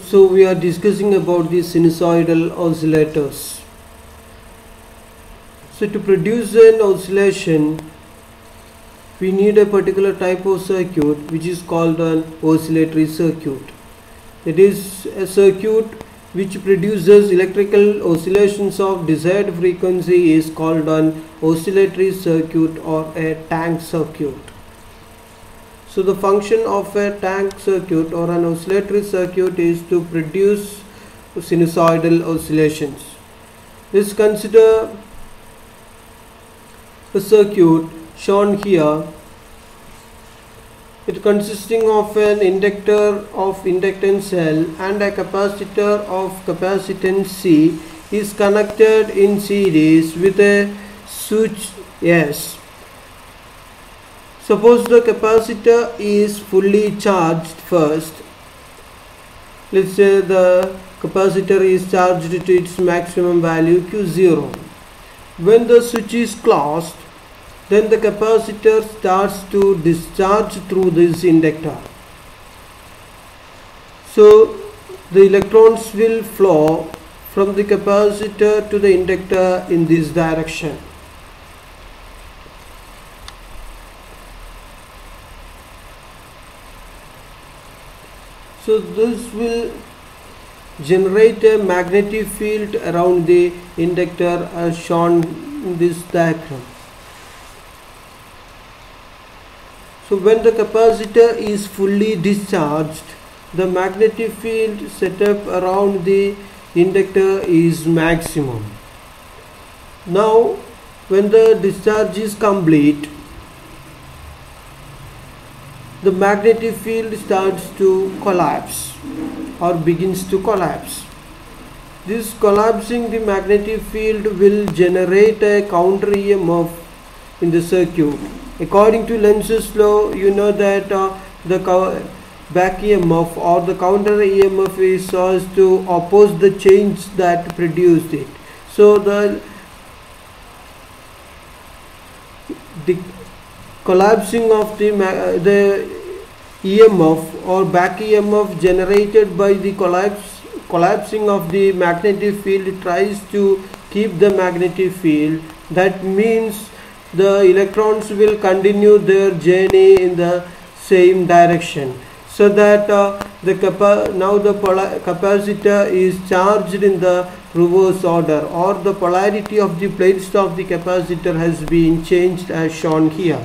So we are discussing about the sinusoidal oscillators. So to produce an oscillation, we need a particular type of circuit which is called an oscillatory circuit. It is a circuit which produces electrical oscillations of desired frequency is called an oscillatory circuit or a tank circuit. So the function of a tank circuit or an oscillatory circuit is to produce sinusoidal oscillations. Let's consider a circuit shown here. It consisting of an inductor of inductance L and a capacitor of capacitance C is connected in series with a switch S. Suppose the capacitor is fully charged first. Let's say the capacitor is charged to its maximum value Q0. When the switch is closed, then the capacitor starts to discharge through this inductor. So the electrons will flow from the capacitor to the inductor in this direction. So this will generate a magnetic field around the inductor as shown in this diagram. So when the capacitor is fully discharged, the magnetic field set up around the inductor is maximum. Now when the discharge is complete, the magnetic field starts to collapse or begins to collapse. This collapsing the magnetic field will generate a counter EMF in the circuit. According to Lenz's law, you know that the back EMF or the counter EMF is so as to oppose the change that produced it. So the collapsing of the EMF or back EMF generated by the collapsing of the magnetic field tries to keep the magnetic field. That means the electrons will continue their journey in the same direction, so that now the capacitor is charged in the reverse order, or the polarity of the plates of the capacitor has been changed as shown here.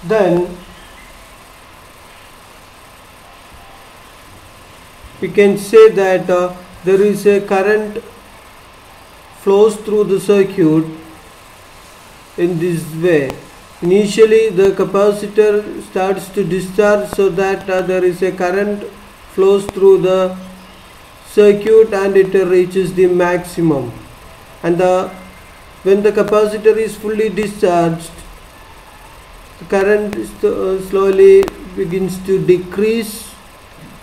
Then we can say that there is a current flows through the circuit in this way. Initially the capacitor starts to discharge, so that there is a current flows through the circuit and it reaches the maximum, and when the capacitor is fully discharged, the current slowly begins to decrease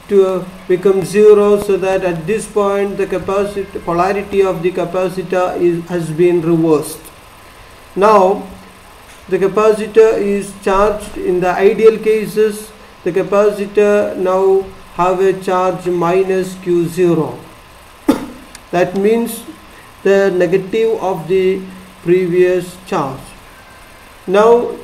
to become zero, so that at this point the polarity of the capacitor has been reversed. Now the capacitor is charged. In the ideal cases, the capacitor now have a charge minus Q0. That means the negative of the previous charge. Now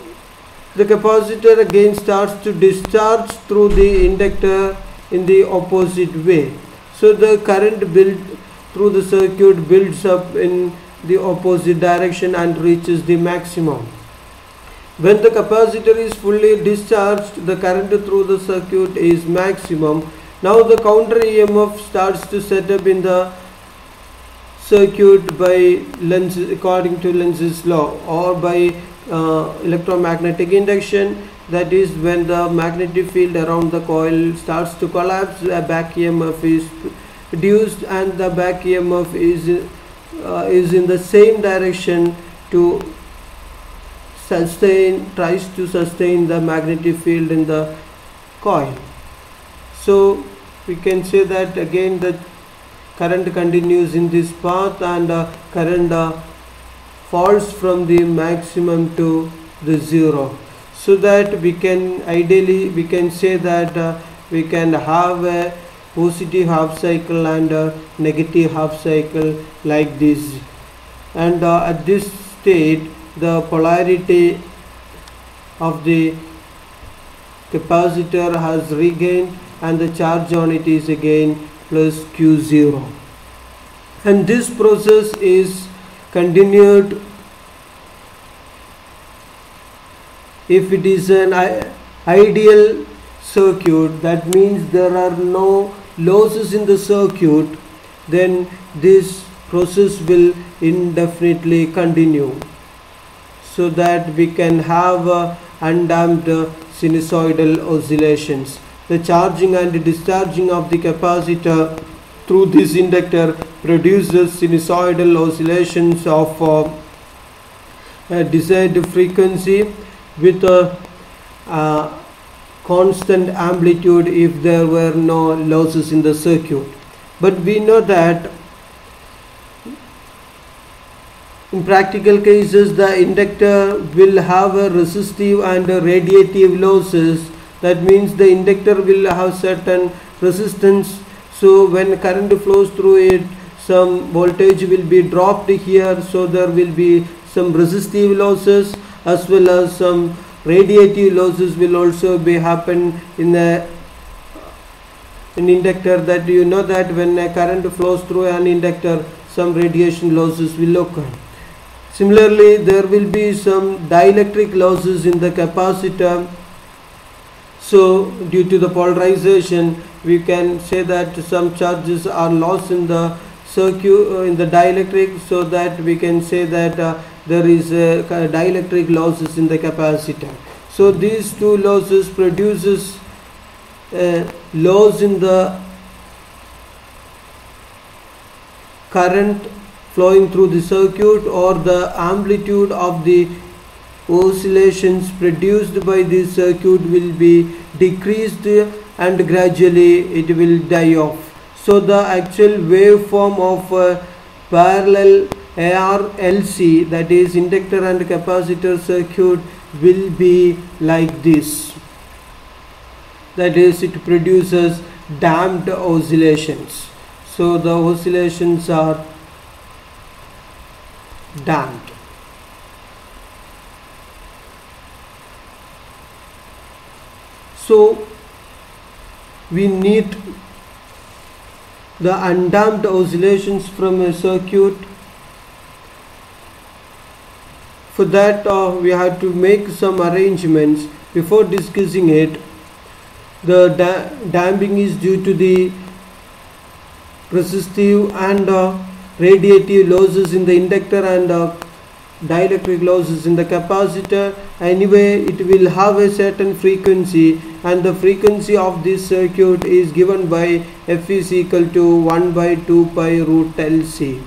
the capacitor again starts to discharge through the inductor in the opposite way. So the current built through the circuit builds up in the opposite direction and reaches the maximum. When the capacitor is fully discharged, the current through the circuit is maximum. Now the counter EMF starts to set up in the circuit by Lenz, according to Lenz's law, or by electromagnetic induction. That is, when the magnetic field around the coil starts to collapse, the back EMF is produced, and the back EMF is in the same direction to tries to sustain the magnetic field in the coil. So we can say that again the current continues in this path, and current falls from the maximum to the zero, so that we can say that we can have a positive half cycle and a negative half cycle like this. And at this state the polarity of the capacitor has regained and the charge on it is again plus Q0, and this process is continued if it is an ideal circuit. That means there are no losses in the circuit, then this process will indefinitely continue, so that we can have undamped sinusoidal oscillations. The charging and discharging of the capacitor through this inductor produces sinusoidal oscillations of a desired frequency with a constant amplitude if there were no losses in the circuit. But we know that in practical cases the inductor will have a resistive and a radiative losses. That means the inductor will have certain resistance, so when current flows through it, some voltage will be dropped here, so there will be some resistive losses as well as some radiative losses will also be happen in an inductor. That you know that when a current flows through an inductor, some radiation losses will occur. Similarly, there will be some dielectric losses in the capacitor. So due to the polarization, we can say that some charges are lost in the circuit in the dielectric, so that we can say that there is dielectric losses in the capacitor. So these two losses produces loss in the current flowing through the circuit, or the amplitude of the oscillations produced by this circuit will be decreased and gradually it will die off. So the actual waveform of a parallel ARLC, that is inductor and capacitor circuit, will be like this. That is, it produces damped oscillations. So the oscillations are damped. So we need the undamped oscillations from a circuit. For that we have to make some arrangements. Before discussing it, the damping is due to the resistive and radiative losses in the inductor and dielectric losses in the capacitor. Anyway, it will have a certain frequency, and the frequency of this circuit is given by F is equal to 1 by 2 pi root LC,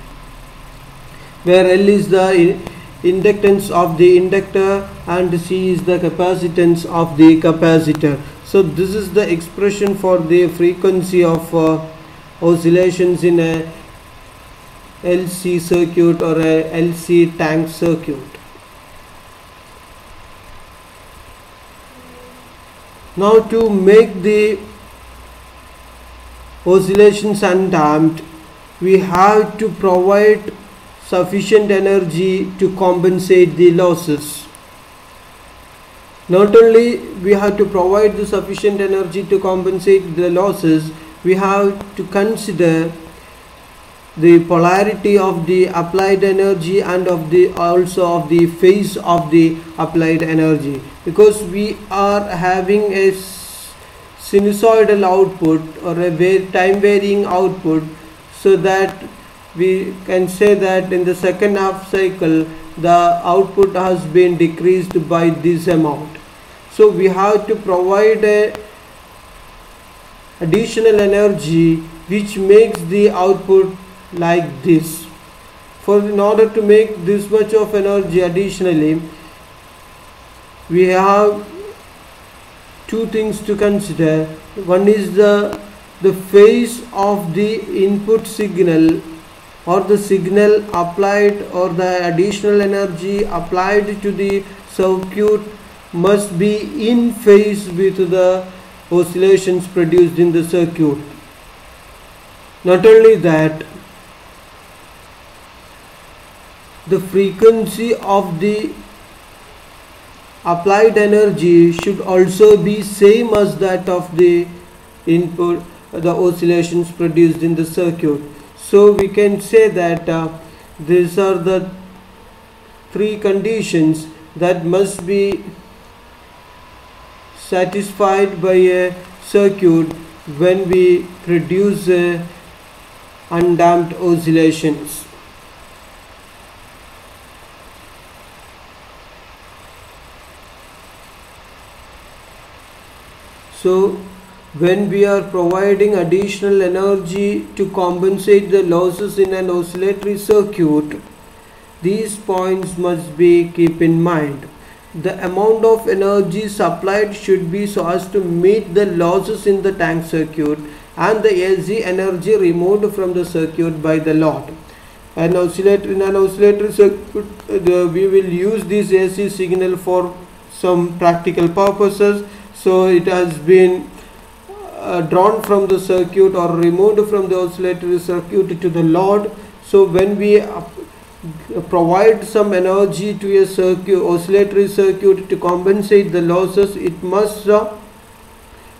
where L is the inductance of the inductor and C is the capacitance of the capacitor. So this is the expression for the frequency of oscillations in a LC circuit or a LC tank circuit. Now to make the oscillations undamped, we have to provide sufficient energy to compensate the losses. Not only we have to provide the sufficient energy to compensate the losses, we have to consider the polarity of the applied energy and of the also of the phase of the applied energy, because we are having a sinusoidal output or a time varying output, so that we can say that in the second half cycle the output has been decreased by this amount. So we have to provide a additional energy which makes the output like this. In order to make this much of energy additionally, we have two things to consider. One is the phase of the input signal, or the signal applied, or the additional energy applied to the circuit must be in phase with the oscillations produced in the circuit. Not only that, the frequency of the applied energy should also be same as that of the input, the oscillations produced in the circuit. So we can say that these are the three conditions that must be satisfied by a circuit when we produce undamped oscillations. So when we are providing additional energy to compensate the losses in an oscillatory circuit, these points must be keep in mind. The amount of energy supplied should be so as to meet the losses in the tank circuit and the AC energy removed from the circuit by the load. In an oscillatory circuit, we will use this AC signal for some practical purposes. So it has been drawn from the circuit or removed from the oscillatory circuit to the load. So when we provide some energy to a circuit, oscillatory circuit, to compensate the losses, it must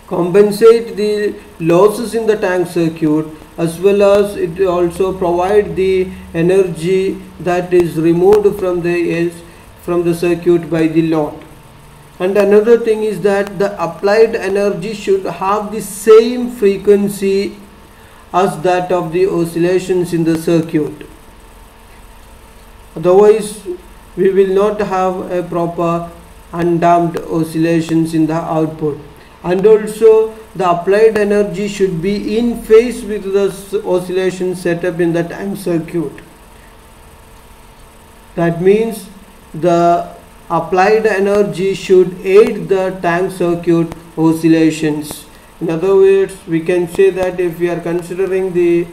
compensate the losses in the tank circuit, as well as it also provide the energy that is removed from the circuit by the load. And another thing is that the applied energy should have the same frequency as that of the oscillations in the circuit. Otherwise, we will not have a proper undamped oscillations in the output. And also, the applied energy should be in phase with the oscillation setup in the tank circuit. That means the applied energy should aid the tank circuit oscillations. In other words, we can say that if we are considering the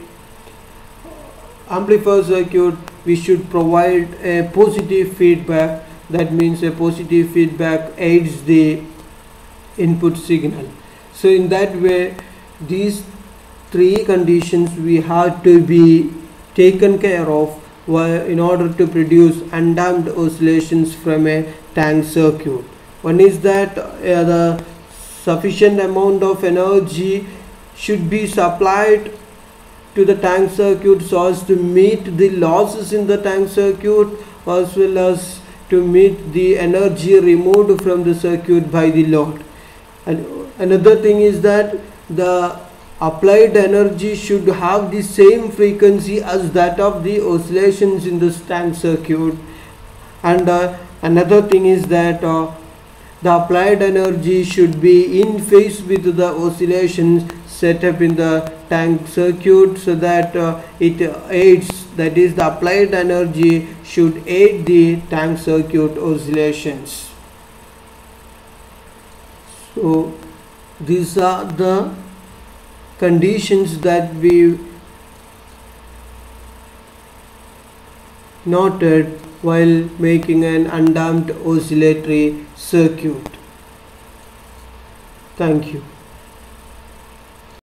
amplifier circuit, we should provide a positive feedback. That means a positive feedback aids the input signal. So in that way, these three conditions we have to be taken care of in order to produce undamped oscillations from a tank circuit. One is that the sufficient amount of energy should be supplied to the tank circuit so as to meet the losses in the tank circuit, as well as to meet the energy removed from the circuit by the load. And another thing is that the applied energy should have the same frequency as that of the oscillations in the tank circuit. And another thing is that the applied energy should be in phase with the oscillations set up in the tank circuit, so that it aids, that is, the applied energy should aid the tank circuit oscillations. So these are the conditions that we noted while making an undamped oscillatory circuit. Thank you.